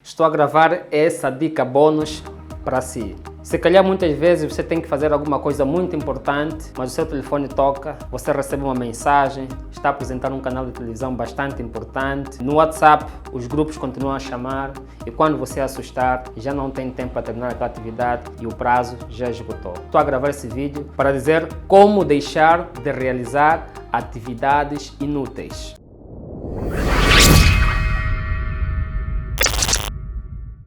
estou a gravar essa dica bônus para si. Se calhar muitas vezes você tem que fazer alguma coisa muito importante, mas o seu telefone toca, você recebe uma mensagem, está a apresentar um canal de televisão bastante importante. No WhatsApp, os grupos continuam a chamar e quando você assustar, já não tem tempo para terminar aquela atividade e o prazo já esgotou. Estou a gravar esse vídeo para dizer como deixar de realizar atividades inúteis.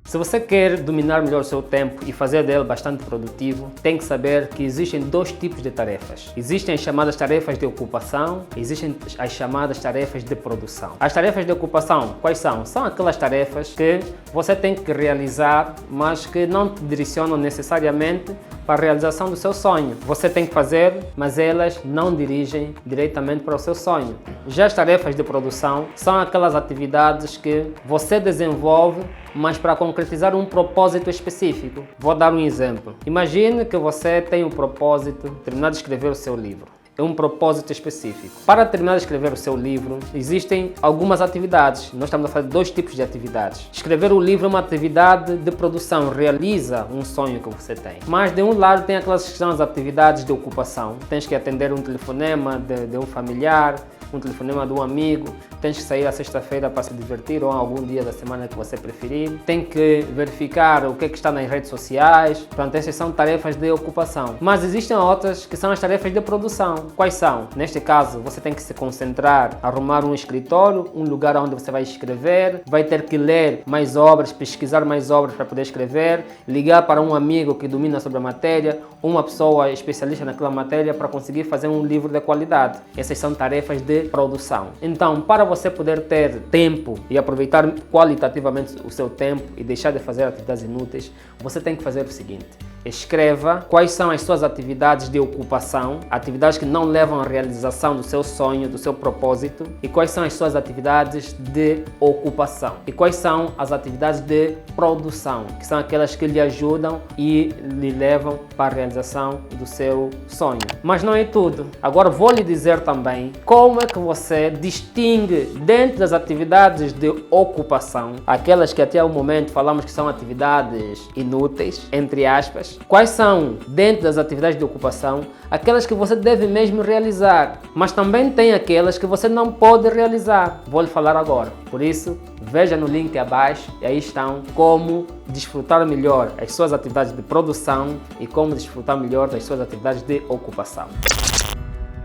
Se você quer dominar melhor o seu tempo e fazer dele bastante produtivo, tem que saber que existem dois tipos de tarefas. Existem as chamadas tarefas de ocupação, existem as chamadas tarefas de produção. As tarefas de ocupação, quais são? São aquelas tarefas que você tem que realizar, mas que não te direcionam necessariamente para a realização do seu sonho. Você tem que fazer, mas elas não dirigem diretamente para o seu sonho. Já as tarefas de produção são aquelas atividades que você desenvolve, mas para concretizar um propósito específico. Vou dar um exemplo. Imagine que você tem um propósito de terminar de escrever o seu livro. É um propósito específico. Para terminar de escrever o seu livro, existem algumas atividades. Nós estamos a fazer dois tipos de atividades. Escrever o livro é uma atividade de produção, realiza um sonho que você tem. Mas de um lado tem aquelas que são as atividades de ocupação. Tens que atender um telefonema de um familiar, um telefonema de um amigo, tens que sair à sexta-feira para se divertir ou algum dia da semana que você preferir. Tem que verificar o que está nas redes sociais. Portanto, essas são tarefas de ocupação. Mas existem outras que são as tarefas de produção. Quais são? Neste caso, você tem que se concentrar, arrumar um escritório, um lugar onde você vai escrever, vai ter que ler mais obras, pesquisar mais obras para poder escrever, ligar para um amigo que domina sobre a matéria, uma pessoa especialista naquela matéria para conseguir fazer um livro de qualidade. Essas são tarefas de produção. Então, para você poder ter tempo e aproveitar qualitativamente o seu tempo e deixar de fazer atividades inúteis, você tem que fazer o seguinte: escreva quais são as suas atividades de ocupação, atividades que não levam à realização do seu sonho, do seu propósito, e quais são as suas atividades de ocupação, e quais são as atividades de produção, que são aquelas que lhe ajudam e lhe levam para a realização do seu sonho. Mas não é tudo. Agora vou lhe dizer também como é que você distingue dentro das atividades de ocupação, aquelas que até o momento falamos que são atividades inúteis, entre aspas, quais são, dentro das atividades de ocupação, aquelas que você deve mesmo realizar, mas também tem aquelas que você não pode realizar. Vou lhe falar agora. Por isso, veja no link abaixo e aí estão como desfrutar melhor as suas atividades de produção e como desfrutar melhor das suas atividades de ocupação.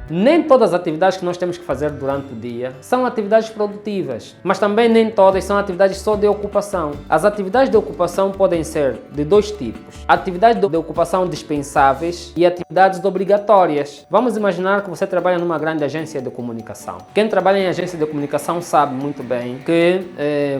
Nem todas as atividades que nós temos que fazer durante o dia são atividades produtivas, mas também nem todas são atividades só de ocupação. As atividades de ocupação podem ser de dois tipos: atividades de ocupação dispensáveis e atividades obrigatórias. Vamos imaginar que você trabalha numa grande agência de comunicação. Quem trabalha em agência de comunicação sabe muito bem que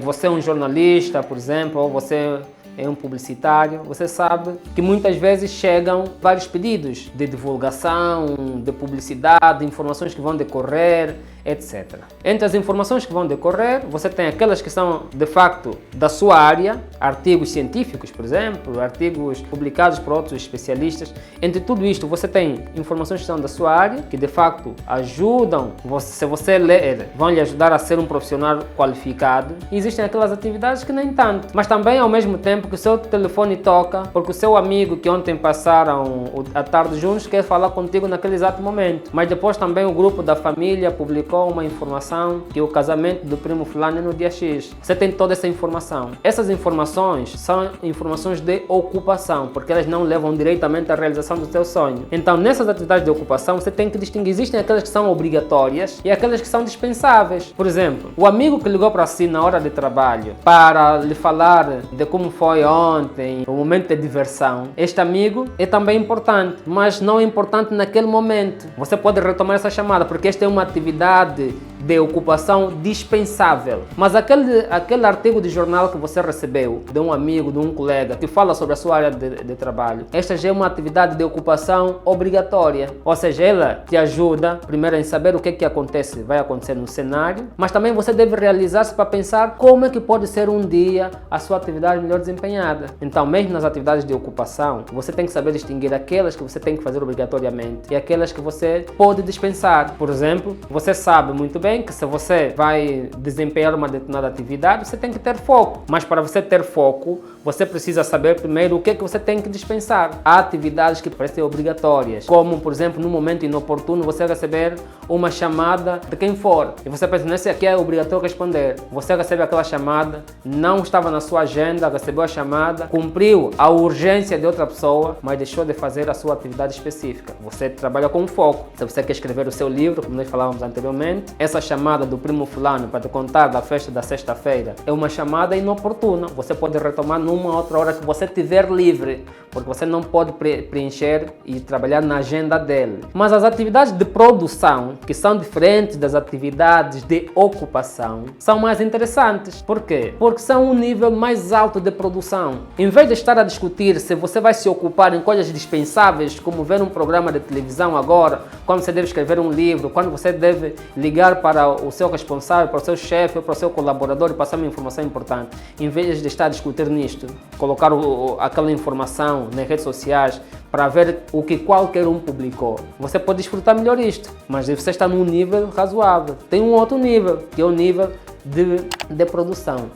você é um jornalista, por exemplo, ou você é um publicitário, você sabe que muitas vezes chegam vários pedidos de divulgação, de publicidade, de informações que vão decorrer, etc. Entre as informações que vão decorrer, você tem aquelas que são de facto da sua área, artigos científicos, por exemplo, artigos publicados por outros especialistas. Entre tudo isto, você tem informações que são da sua área, que de facto ajudam, se você ler, vão lhe ajudar a ser um profissional qualificado. E existem aquelas atividades que nem tanto, mas também ao mesmo tempo que o seu telefone toca, porque o seu amigo que ontem passaram a tarde juntos quer falar contigo naquele exato momento. Mas depois também o grupo da família publicou uma informação que o casamento do primo fulano é no dia X. Você tem toda essa informação. Essas informações são informações de ocupação, porque elas não levam diretamente à realização do seu sonho. Então, nessas atividades de ocupação, você tem que distinguir. Existem aquelas que são obrigatórias e aquelas que são dispensáveis. Por exemplo, o amigo que ligou para si na hora de trabalho para lhe falar de como foi ontem, o momento de diversão. Este amigo é também importante, mas não é importante naquele momento. Você pode retomar essa chamada, porque esta é uma atividade de ocupação dispensável. Mas aquele artigo de jornal que você recebeu de um amigo, de um colega, que fala sobre a sua área de trabalho, esta já é uma atividade de ocupação obrigatória. Ou seja, ela te ajuda, primeiro, em saber o que acontece, vai acontecer no cenário, mas também você deve realizar-se para pensar como é que pode ser um dia a sua atividade melhor desempenhada. Então, mesmo nas atividades de ocupação, você tem que saber distinguir aquelas que você tem que fazer obrigatoriamente e aquelas que você pode dispensar. Por exemplo, você sabe muito bem bem que se você vai desempenhar uma determinada atividade, você tem que ter foco. Mas para você ter foco, você precisa saber primeiro o que é que você tem que dispensar. Há atividades que parecem obrigatórias, como, por exemplo, no momento inoportuno, você receber uma chamada de quem for. E você pensa, nesse aqui é obrigatório responder. Você recebe aquela chamada, não estava na sua agenda, recebeu a chamada, cumpriu a urgência de outra pessoa, mas deixou de fazer a sua atividade específica. Você trabalha com foco. Se você quer escrever o seu livro, como nós falávamos anteriormente, essa chamada do primo fulano para te contar da festa da sexta-feira é uma chamada inoportuna. Você pode retomar numa outra hora que você tiver livre, porque você não pode preencher e trabalhar na agenda dele. Mas as atividades de produção, que são diferentes das atividades de ocupação, são mais interessantes. Por quê? Porque são um nível mais alto de produção. Em vez de estar a discutir se você vai se ocupar em coisas dispensáveis, como ver um programa de televisão agora, quando você deve escrever um livro, quando você deve ligar para o seu responsável, para o seu chefe ou para o seu colaborador e passar uma informação importante, em vez de estar a discutir nisto, colocar aquela informação nas redes sociais para ver o que qualquer um publicou, você pode desfrutar melhor isto, mas você está num nível razoável. Tem um outro nível, que é o nível de produção,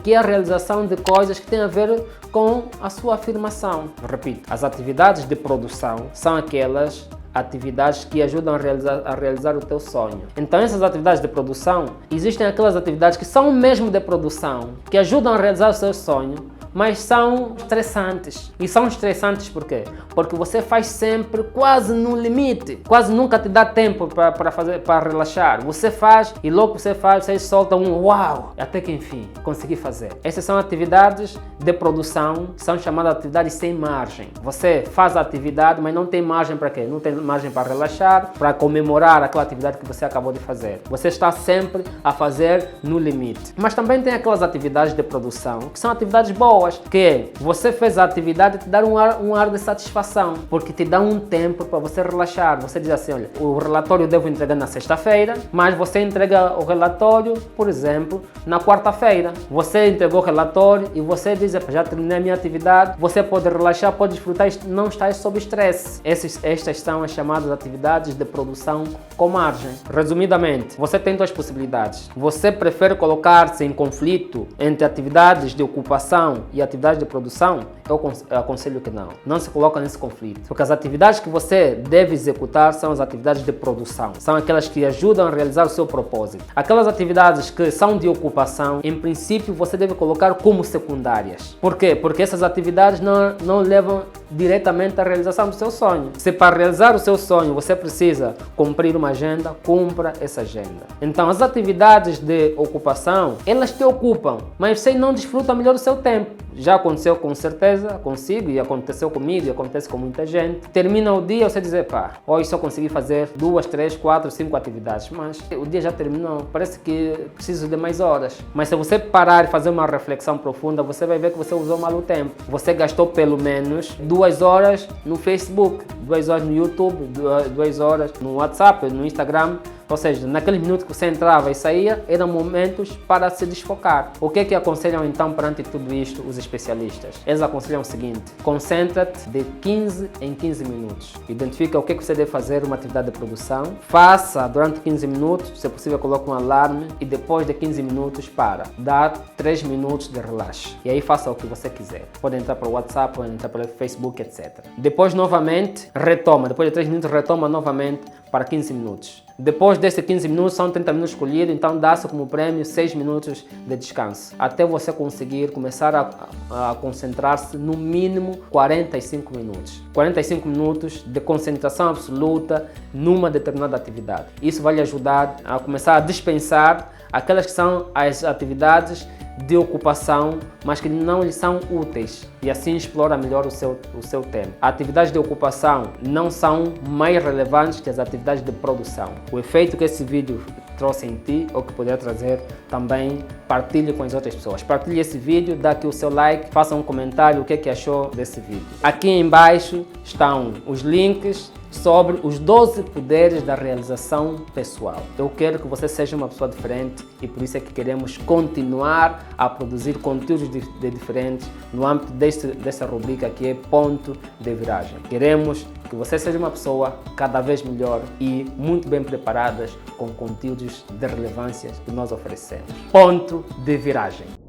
que é a realização de coisas que têm a ver com a sua afirmação. Repito, as atividades de produção são aquelas atividades que ajudam a realizar o teu sonho. Então essas atividades de produção, existem aquelas atividades que são mesmo de produção, que ajudam a realizar o seu sonho, mas são estressantes. E são estressantes por quê? Porque você faz sempre quase no limite. Quase nunca te dá tempo para relaxar. Você faz e logo que você faz, você solta um uau! Até que enfim, consegui fazer. Essas são atividades de produção, são chamadas atividades sem margem. Você faz a atividade, mas não tem margem para quê? Não tem margem para relaxar, para comemorar aquela atividade que você acabou de fazer. Você está sempre a fazer no limite. Mas também tem aquelas atividades de produção, que são atividades boas, que você fez a atividade e te dá um ar de satisfação, porque te dá um tempo para você relaxar. Você diz assim, olha, o relatório eu devo entregar na sexta-feira, mas você entrega o relatório, por exemplo, na quarta-feira. Você entregou o relatório e você diz, já terminei a minha atividade, você pode relaxar, pode desfrutar, não está sob estresse. Estas são as chamadas atividades de produção com margem. Resumidamente, você tem duas possibilidades. Você prefere colocar-se em conflito entre atividades de ocupação e atividades de produção? Eu aconselho que não. Não se coloca nesse conflito. Porque as atividades que você deve executar são as atividades de produção. São aquelas que ajudam a realizar o seu propósito. Aquelas atividades que são de ocupação, em princípio, você deve colocar como secundárias. Por quê? Porque essas atividades não levam diretamente à realização do seu sonho. Se para realizar o seu sonho você precisa cumprir uma agenda, cumpra essa agenda. Então, as atividades de ocupação, elas te ocupam, mas você não desfruta melhor do seu tempo. Já aconteceu com certeza, consigo, e aconteceu comigo, e acontece com muita gente. Termina o dia, você diz, pá, hoje só consegui fazer 2, 3, 4, 5 atividades, mas o dia já terminou, parece que preciso de mais horas. Mas se você parar e fazer uma reflexão profunda, você vai ver que você usou mal o tempo. Você gastou pelo menos 2 horas no Facebook, 2 horas no YouTube, 2 horas no WhatsApp, no Instagram. Ou seja, naqueles minutos que você entrava e saía, eram momentos para se desfocar. O que é que aconselham então perante tudo isto os especialistas? Eles aconselham o seguinte: concentra-te de 15 em 15 minutos. Identifica o que é que você deve fazer uma atividade de produção. Faça durante 15 minutos, se possível coloque um alarme e depois de 15 minutos para. Dá 3 minutos de relaxe. E aí faça o que você quiser. Pode entrar para o WhatsApp, pode entrar para o Facebook, etc. Depois novamente retoma. Depois de 3 minutos retoma novamente para 15 minutos. Depois desses 15 minutos, são 30 minutos escolhidos, então dá-se como prêmio 6 minutos de descanso. Até você conseguir começar a concentrar-se no mínimo 45 minutos. 45 minutos de concentração absoluta numa determinada atividade. Isso vai lhe ajudar a começar a dispensar aquelas que são as atividades de ocupação, mas que não lhe são úteis, e assim explora melhor o seu tempo. As atividades de ocupação não são mais relevantes que as atividades de produção. O efeito que esse vídeo trouxe em ti, ou que poderá trazer também, partilhe com as outras pessoas. Partilhe esse vídeo, dá aqui o seu like, faça um comentário o que é que achou desse vídeo. Aqui embaixo estão os links sobre os 12 poderes da realização pessoal. Eu quero que você seja uma pessoa diferente e por isso é que queremos continuar a produzir conteúdos diferentes no âmbito dessa rubrica que é Ponto de Viragem. Queremos que você seja uma pessoa cada vez melhor e muito bem preparadas com conteúdos de relevância que nós oferecemos. Ponto de Viragem.